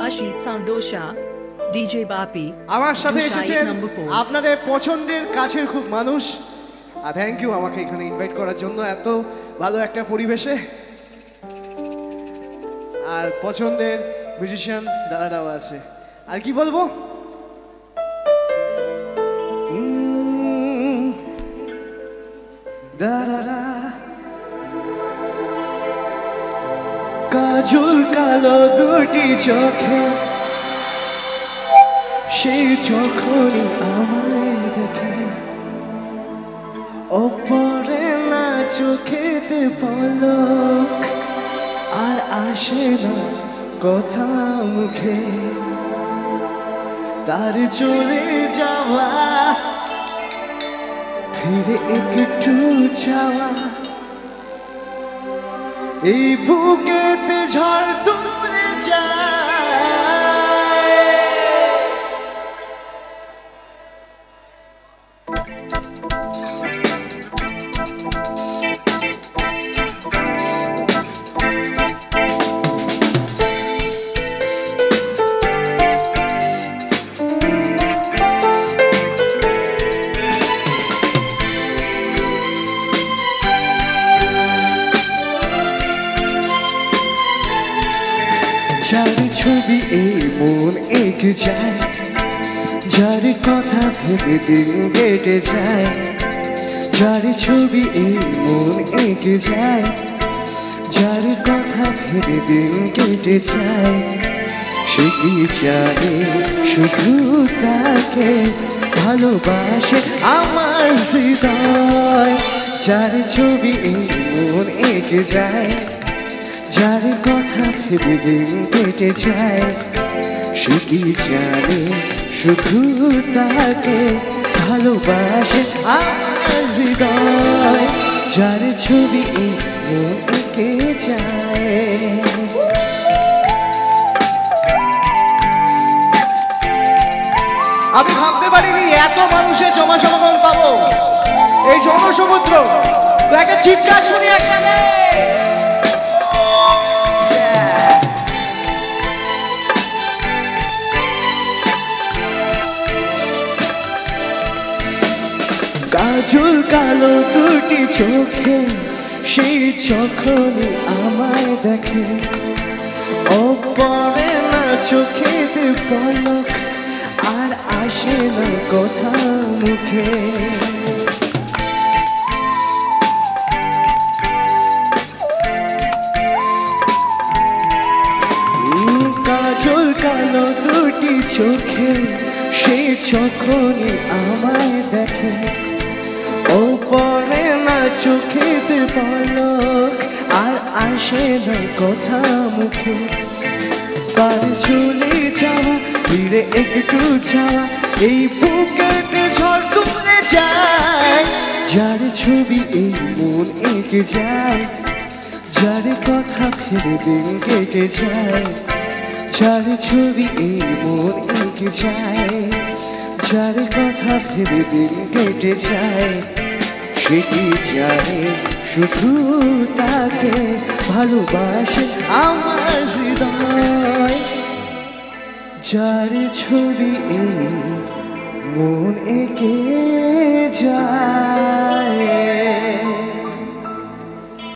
Rashid Sandosha, DJ Bapi. আমার সাথে এসেছেন আপনাদের পছন্দের কাছের খুব মানুষ। থ্যাংক ইউ আমাকে এখানে ইনভাইট করার জন্য এত ভালো একটা পরিবেশে। আর পছন্দের মিউজিশিয়ান দাদারাও আছে। আর কি বলবো, দাদারা কাজল কালো দুটি চোখে, সেই যখন আমায় দেখে ওপরে না চোখেতে পলক, আর আসে না কথা মুখে। তার চলে যাওয়া, ফিরে একটু যাওয়া, এই বুকেতে ঝড় তুলে যায়। যার ছবি এই মন এঁকে যায়, যার কথা ভেবে দিন কেটে যায়। যার ছবি এই মন এঁকে যায়, যার কথা ভেবে দিন কেটে যায়। সে কি জানে শুধু তাকে ভালোবাসে আমার হৃদয়। যার ছবি এই মন এঁকে যায়, যার কথা ভেবে দিন কেটে যায়। সে কি জানে শুধু তাকে ভালোবাসে আমার হৃদয়। যার ছবি মন এঁকে যায়। আমি ভাবতে পারিনি এত মানুষের জনসমাগম পাবো এই জনসমুদ্র। তো একটা চিৎকার শুনি একসাথে। কাজল কালো দুটি চোখে, সেই যখন আমায় দেখে ওপরে না চোখেতে পলক, আর আসে না কথা মুখে। কাজল কালো দুটি চোখে, সেই যখন আমায় দেখে ওপরে না চোখেতে পলক, আর আসে না কথা মুখে। তার চলে যাওয়া, ফিরে একটু যাওয়া, এই বুকেতে ঝড় তুলে যায়। যার ছবি এই মন এঁকে যায়, যার কথা ভেবে দিন কেটে যায়। যার ছবি এই মন এঁকে যায়, যার কথা ভেবে দিন কেটে যায়। সে কি জানে শুধু তাকে ভালোবাসে আমার হৃদয়। যার ছবি এই মন এঁকে যায়।